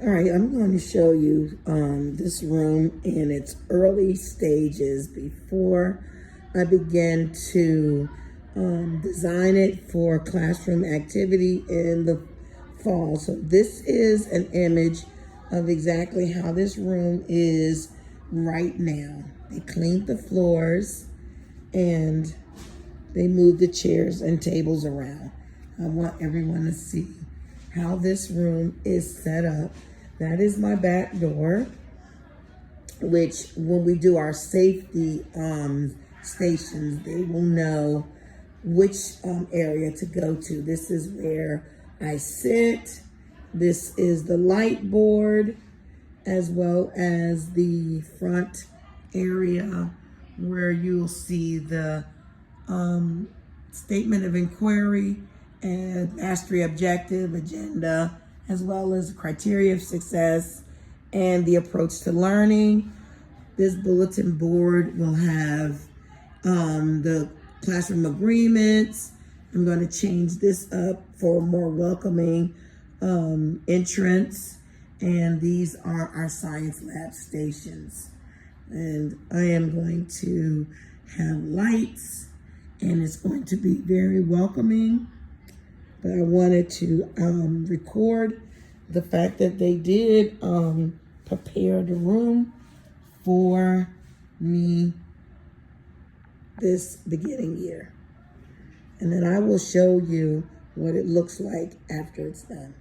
All right, I'm going to show you this room in its early stages before I begin to design it for classroom activity in the fall. So this is an image of exactly how this room is right now. They cleaned the floors and they moved the chairs and tables around. I want everyone to see how this room is set up. That is my back door, which when we do our safety stations, they will know which area to go to. This is where I sit. This is the light board, as well as the front area where you'll see the statement of inquiry and mastery objective agenda, as well as criteria of success and the approach to learning. This bulletin board will have the classroom agreements. I'm going to change this up for a more welcoming entrance. And these are our science lab stations. And I am going to have lights, and it's going to be very welcoming. But I wanted to record the fact that they did prepare the room for me this beginning year. And then I will show you what it looks like after it's done.